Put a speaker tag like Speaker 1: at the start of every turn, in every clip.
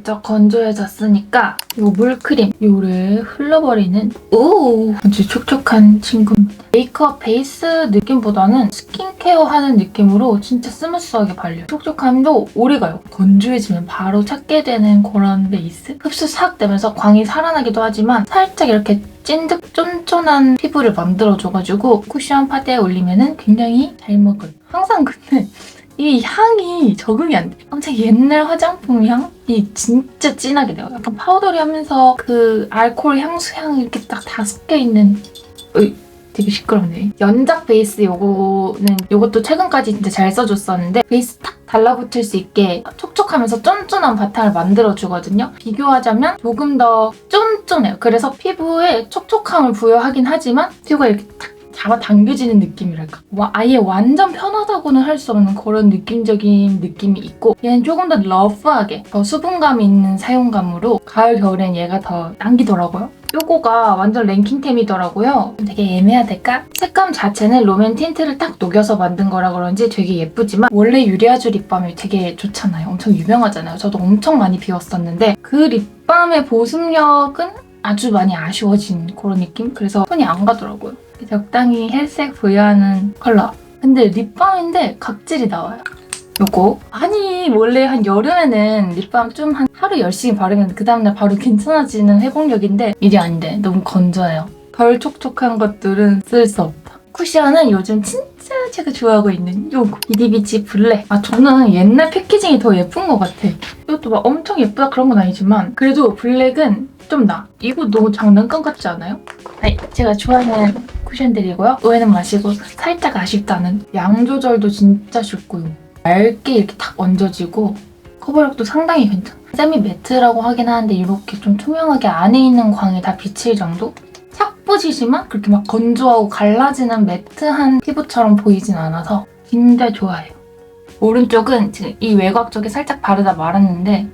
Speaker 1: 살짝 건조해졌으니까 이 물크림 요를 흘러버리는 아주 촉촉한 친구입니다. 메이크업 베이스 느낌보다는 스킨케어 하는 느낌으로 진짜 스무스하게 발려요. 촉촉함도 오래가요. 건조해지면 바로 찾게 되는 그런 베이스? 흡수 싹 되면서 광이 살아나기도 하지만 살짝 이렇게 찐득 쫀쫀한 피부를 만들어줘가지고 쿠션 파데에 올리면 굉장히 잘 먹어요. 항상 근데 이 향이 적응이 안 돼. 엄청 옛날 화장품 향이 진짜 진하게 돼요. 약간 파우더리 하면서 그 알코올 향수 향이 이렇게 딱 다 섞여있는 되게 시끄럽네. 연작 베이스 요것도 최근까지 진짜 잘 써줬었는데 베이스 탁 달라붙을 수 있게 촉촉하면서 쫀쫀한 바탕을 만들어주거든요. 비교하자면 조금 더 쫀쫀해요. 그래서 피부에 촉촉함을 부여하긴 하지만 피부가 이렇게 탁 잡아당겨지는 느낌이랄까. 아예 완전 편하다고는 할 수 없는 그런 느낌적인 느낌이 있고 얘는 조금 더 러프하게 더 수분감이 있는 사용감으로 가을, 겨울엔 얘가 더 당기더라고요. 요거가 완전 랭킹템이더라고요. 되게 애매하달까? 색감 자체는 롬앤 틴트를 딱 녹여서 만든 거라 그런지 되게 예쁘지만 원래 유리아주 립밤이 되게 좋잖아요. 엄청 유명하잖아요. 저도 엄청 많이 비웠었는데 그 립밤의 보습력은 아주 많이 아쉬워진 그런 느낌? 그래서 손이 안 가더라고요. 적당히 헬색 부여하는 컬러. 근데 립밤인데 각질이 나와요. 요거. 아니 원래 한 여름에는 립밤 좀 한 하루 열심히 바르면 그 다음날 바로 괜찮아지는 회복력인데 일이 아닌데 너무 건조해요. 덜 촉촉한 것들은 쓸 수 없다. 쿠션은 요즘 진짜 제가 좋아하고 있는 요거. 비디비치 블랙. 저는 옛날 패키징이 더 예쁜 것 같아. 이것도 막 엄청 예쁘다 그런 건 아니지만 그래도 블랙은 좀 나. 이거 너무 장난감 같지 않아요? 제가 좋아하는 쿠션들이고요. 오해는 마시고 살짝 아쉽다는 양 조절도 진짜 쉽고요. 얇게 이렇게 탁 얹어지고 커버력도 상당히 괜찮아. 세미 매트라고 하긴 하는데 이렇게 좀 투명하게 안에 있는 광이 다 비칠 정도? 착붙이지만 그렇게 막 건조하고 갈라지는 매트한 피부처럼 보이진 않아서 진짜 좋아해요. 오른쪽은 지금 이 외곽 쪽에 살짝 바르다 말았는데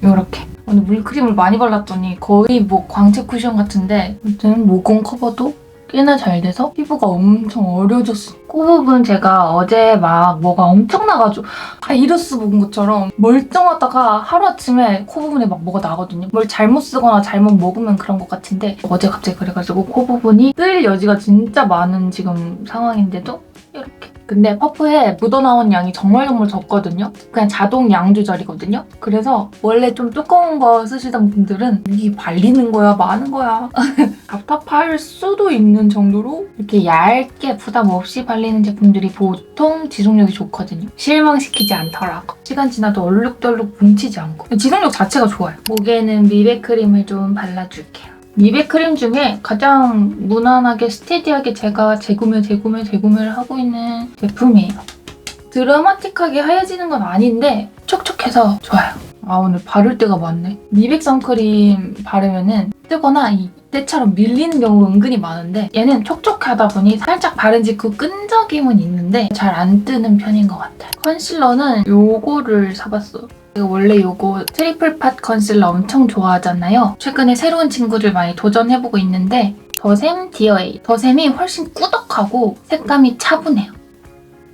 Speaker 1: 이렇게 오늘 물크림을 많이 발랐더니 거의 뭐 광채 쿠션 같은데 아무튼 모공 커버도 꽤나 잘 돼서 피부가 엄청 어려졌어. 코 부분 제가 어제 막 뭐가 엄청 나가지고 바이러스 본 것처럼 멀쩡하다가 하루아침에 코 부분에 막 뭐가 나거든요. 뭘 잘못 쓰거나 잘못 먹으면 그런 것 같은데 어제 갑자기 그래가지고 코 부분이 뜰 여지가 진짜 많은 지금 상황인데도 이렇게. 근데 퍼프에 묻어나온 양이 정말 적거든요. 그냥 자동 양 조절이거든요. 그래서 원래 좀 두꺼운 거 쓰시던 분들은 이게 발리는 거야 많은 거야 답답할 수도 있는 정도로 이렇게 얇게 부담 없이 발리는 제품들이 보통 지속력이 좋거든요. 실망시키지 않더라고. 시간 지나도 얼룩덜룩 뭉치지 않고 지속력 자체가 좋아요. 목에는 미백 크림을 좀 발라줄게요. 미백 크림 중에 가장 무난하게 스테디하게 제가 재구매를 하고 있는 제품이에요. 드라마틱하게 하얘지는 건 아닌데 촉촉해서 좋아요. 오늘 바를 때가 많네. 미백 선크림 바르면은 뜨거나 이때처럼 밀리는 경우가 은근히 많은데 얘는 촉촉하다 보니 살짝 바른 직후 끈적임은 있는데 잘 안 뜨는 편인 것 같아요. 컨실러는 요거를 사봤어요. 제가 원래 요거 트리플 팟 컨실러 엄청 좋아하잖아요. 최근에 새로운 친구들 많이 도전해보고 있는데 더샘 디어 에이. 더샘이 훨씬 꾸덕하고 색감이 차분해요.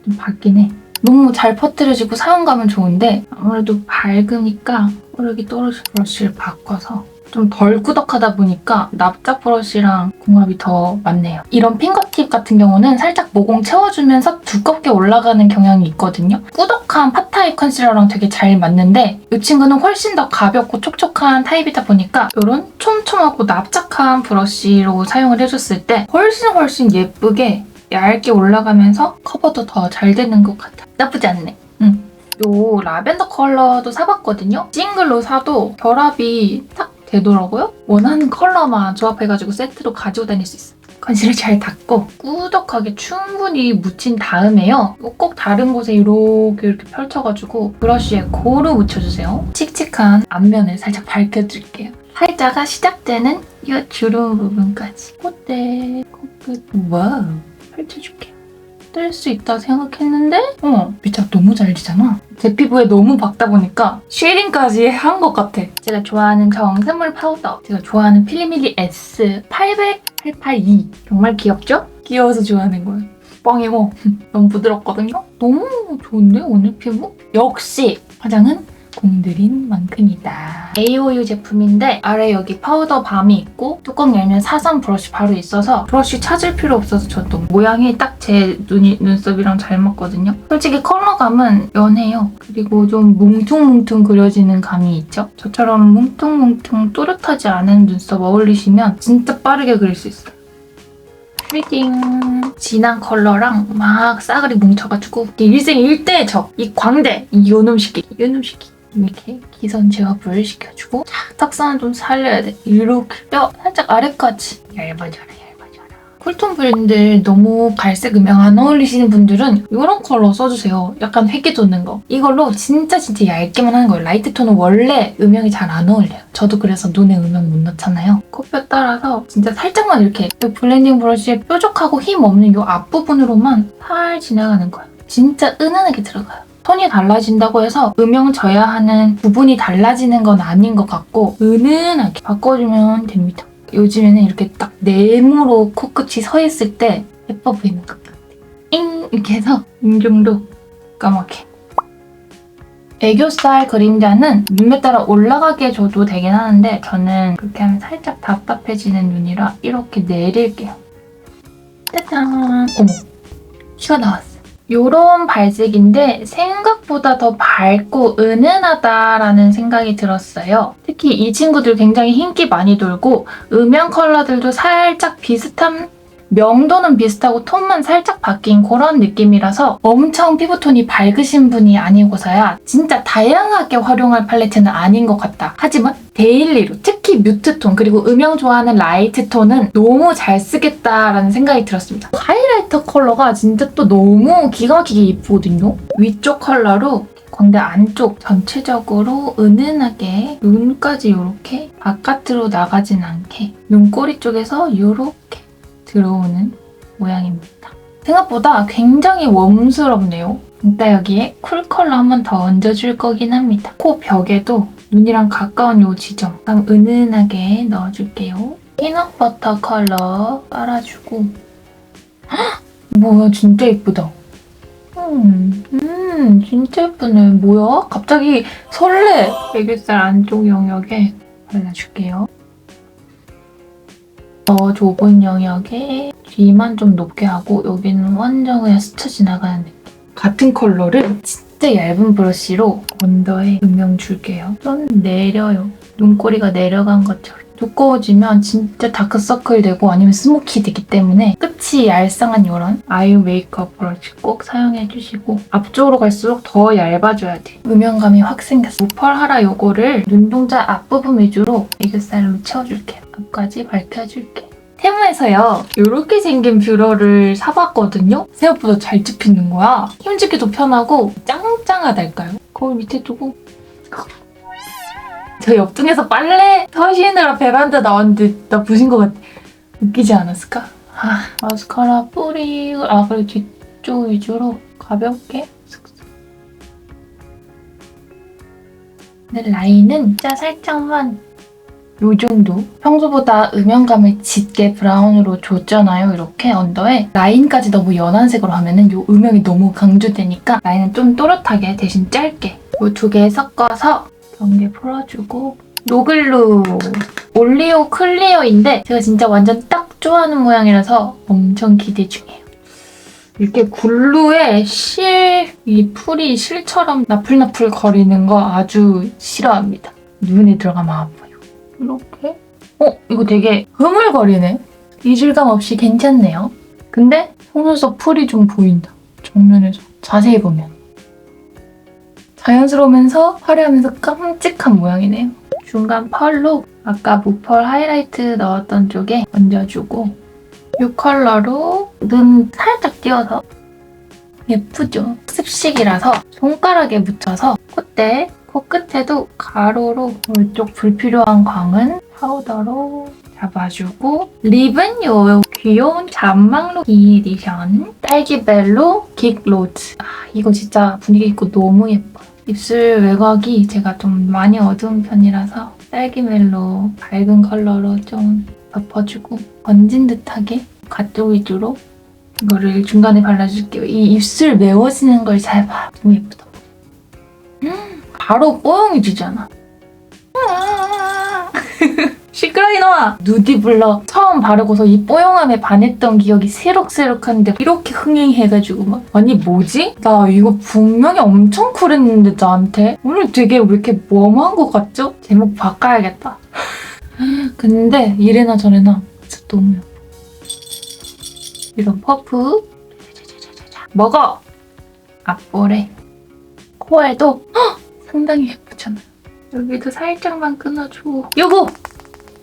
Speaker 1: 좀 밝긴 해. 너무 잘 퍼뜨려지고 사용감은 좋은데 아무래도 밝으니까 뽀르기 떨어질 브러쉬를 바꿔서 좀 덜 꾸덕하다 보니까 납작 브러쉬랑 궁합이 더 맞네요. 이런 핑거팁 같은 경우는 살짝 모공 채워주면서 두껍게 올라가는 경향이 있거든요. 꾸덕한 팟타입 컨실러랑 되게 잘 맞는데 이 친구는 훨씬 더 가볍고 촉촉한 타입이다 보니까 이런 촘촘하고 납작한 브러쉬로 사용을 해줬을 때 훨씬 예쁘게 얇게 올라가면서 커버도 더 잘 되는 것 같아. 나쁘지 않네. 요 라벤더 컬러도 사봤거든요. 싱글로 사도 결합이 딱 되더라고요. 원하는 컬러만 조합해가지고 세트로 가지고 다닐 수 있어요. 컨실러 잘 닦고 꾸덕하게 충분히 묻힌 다음에요. 꼭 다른 곳에 이렇게 펼쳐가지고 브러쉬에 고루 묻혀주세요. 칙칙한 앞면을 살짝 밝혀줄게요. 살자가 시작되는 이 주름 부분까지. 콧대, 코끝. 와우. 펼쳐줄게요. 뜰 수 있다 생각했는데 밑작 너무 잘 지잖아. 제 피부에 너무 박다 보니까 쉐딩까지 한 것 같아. 제가 좋아하는 정샘물 파우더. 제가 좋아하는 필리밀리 S 882. 정말 귀엽죠? 귀여워서 좋아하는 거예요. 뻥이고 너무 부드럽거든요? 너무 좋은데 오늘 피부? 역시 화장은 공들인 만큼이다. AOU 제품인데 아래 여기 파우더 밤이 있고 뚜껑 열면 4선 브러쉬 바로 있어서 브러쉬 찾을 필요 없어서 저도 모양이 딱 제 눈썹이랑 잘 맞거든요. 솔직히 컬러감은 연해요. 그리고 좀 뭉퉁뭉퉁 그려지는 감이 있죠. 저처럼 뭉퉁뭉퉁 또렷하지 않은 눈썹 어울리시면 진짜 빠르게 그릴 수 있어요. 쉐딩 진한 컬러랑 막 싸그리 뭉쳐가지고 일생일대죠. 이 광대, 이 요놈시키 이렇게 기선 제압을 시켜주고 자, 턱선은 좀 살려야 돼. 이렇게 뼈 살짝 아래까지 얇아져라. 쿨톤 브랜드 너무 갈색 음영 안 어울리시는 분들은 이런 컬러 써주세요. 약간 회기 돋는 거. 이걸로 진짜 얇게만 하는 거예요. 라이트 톤은 원래 음영이 잘 안 어울려요. 저도 그래서 눈에 음영 못 넣잖아요. 코뼈 따라서 진짜 살짝만 이렇게 블렌딩 브러쉬에 뾰족하고 힘 없는 이 앞부분으로만 살 지나가는 거예요. 진짜 은은하게 들어가요. 톤이 달라진다고 해서 음영 져야 하는 부분이 달라지는 건 아닌 것 같고 은은하게 바꿔주면 됩니다. 요즘에는 이렇게 딱 네모로 코끝이 서 있을 때 예뻐 보이는 것 같아요. 잉! 이렇게 해서 이 정도 까맣게. 애교살 그림자는 눈매 따라 올라가게 줘도 되긴 하는데 저는 그렇게 하면 살짝 답답해지는 눈이라 이렇게 내릴게요. 짜잔! 어머! 키가 나왔어. 요런 발색인데 생각보다 더 밝고 은은하다라는 생각이 들었어요. 특히 이 친구들 굉장히 흰기 많이 돌고 음영 컬러들도 살짝 비슷한 명도는 비슷하고 톤만 살짝 바뀐 그런 느낌이라서 엄청 피부톤이 밝으신 분이 아니고서야 진짜 다양하게 활용할 팔레트는 아닌 것 같다. 하지만 데일리로 특히 뮤트톤 그리고 음영 좋아하는 라이트톤은 너무 잘 쓰겠다라는 생각이 들었습니다. 하이라이터 컬러가 진짜 또 너무 기가 막히게 예쁘거든요. 위쪽 컬러로 광대 안쪽 전체적으로 은은하게 눈까지 이렇게 바깥으로 나가진 않게 눈꼬리 쪽에서 이렇게 들어오는 모양입니다. 생각보다 굉장히 웜스럽네요. 이따 여기에 쿨 컬러 한 번 더 얹어줄 거긴 합니다. 코 벽에도 눈이랑 가까운 이 지점 은은하게 넣어줄게요. 피넛버터 컬러 깔아주고 헉! 뭐야 진짜 예쁘다. 진짜 예쁘네. 뭐야? 갑자기 설레. 애교살 안쪽 영역에 발라줄게요. 더 좁은 영역에 뒤만 좀 높게 하고 여기는 완전 그냥 스쳐 지나가는 느낌. 같은 컬러를 진짜 얇은 브러쉬로 언더에 음영 줄게요. 좀 내려요. 눈꼬리가 내려간 것처럼. 두꺼워지면 진짜 다크서클 되고 아니면 스모키 되기 때문에 끝이 얄쌍한 이런 아이유 메이크업 브러쉬 꼭 사용해주시고 앞쪽으로 갈수록 더 얇아져야 돼. 음영감이 확 생겼어. 무펄 하라 요거를 눈동자 앞부분 위주로 애교살로 채워줄게요. 앞까지 밝혀줄게. 테무에서요. 이렇게 생긴 뷰러를 사봤거든요. 생각보다 잘 집히는 거야. 힘주기도 편하고 짱짱하달까요? 거울 밑에 두고 저 옆동에서 빨래 터시느라 베란다 나왔는데 나 부신 것 같아. 웃기지 않았을까? 마스카라 뿌리고 그리고 뒤쪽 위주로 가볍게 근데 라인은 진짜 살짝만 요 정도. 평소보다 음영감을 짙게 브라운으로 줬잖아요. 이렇게 언더에. 라인까지 너무 연한 색으로 하면은 요 음영이 너무 강조되니까 라인은 좀 또렷하게 대신 짧게 요 두 개 섞어서 경계 풀어주고 노글루 올리오 클리어인데 제가 진짜 완전 딱 좋아하는 모양이라서 엄청 기대 중이에요. 이렇게 글루에 이 풀이 실처럼 나풀나풀 거리는 거 아주 싫어합니다. 눈에 들어가면 아파요. 이렇게 이거 되게 흐물거리네. 이질감 없이 괜찮네요. 근데 속눈썹 풀이 좀 보인다. 정면에서 자세히 보면. 자연스러우면서 화려하면서 깜찍한 모양이네요. 중간 펄로 아까 무펄 하이라이트 넣었던 쪽에 얹어주고 이 컬러로 눈 살짝 띄워서 예쁘죠? 습식이라서 손가락에 묻혀서 콧대, 코끝에도 가로로 이쪽 불필요한 광은 파우더로 잡아주고 립은 요 귀여운 잔망로 이디션 딸기벨로 긱로즈 이거 진짜 분위기 있고 너무 예뻐요. 입술 외곽이 제가 좀 많이 어두운 편이라서 딸기멜로 밝은 컬러로 좀 덮어주고 번진 듯하게 가쪽 위주로 이거를 중간에 발라줄게요. 이 입술 메워지는 걸 잘 봐. 너무 예쁘다. 바로 뽀용해지잖아. 시끄러 이놈아! 누디 블러 처음 바르고서 이 뽀용함에 반했던 기억이 새록새록한데 이렇게 흥행해가지고 막 아니 뭐지? 나 이거 분명히 엄청 쿨했는데 나한테? 오늘 되게 왜 이렇게 웜한 것 같죠? 제목 바꿔야겠다. 근데 이래나 저래나 진짜 너무 예뻐. 이런 퍼프 먹어! 앞볼에 코에도 상당히 예쁘잖아요. 여기도 살짝만 끊어줘. 요거!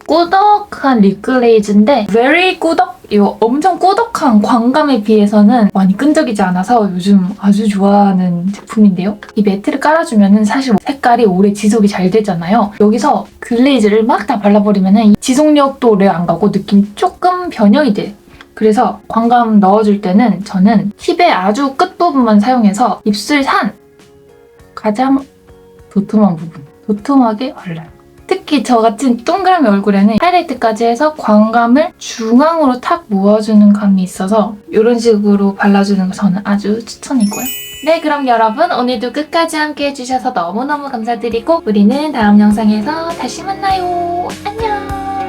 Speaker 1: 꾸덕한 립글레이즈인데 very 꾸덕? 이거 엄청 꾸덕한 광감에 비해서는 많이 끈적이지 않아서 요즘 아주 좋아하는 제품인데요. 이 매트를 깔아주면 사실 색깔이 오래 지속이 잘 되잖아요. 여기서 글레이즈를 막 다 발라버리면 지속력도 오래 안 가고 느낌 조금 변형이 돼. 그래서 광감 넣어줄 때는 저는 팁의 아주 끝부분만 사용해서 입술 산 가장 도톰한 부분 도톰하게 발라요. 특히 저같은 동그라미 얼굴에는 하이라이트까지 해서 광감을 중앙으로 탁 모아주는 감이 있어서 이런 식으로 발라주는 거 저는 아주 추천이고요. 네, 그럼 여러분 오늘도 끝까지 함께 해주셔서 너무너무 감사드리고 우리는 다음 영상에서 다시 만나요. 안녕!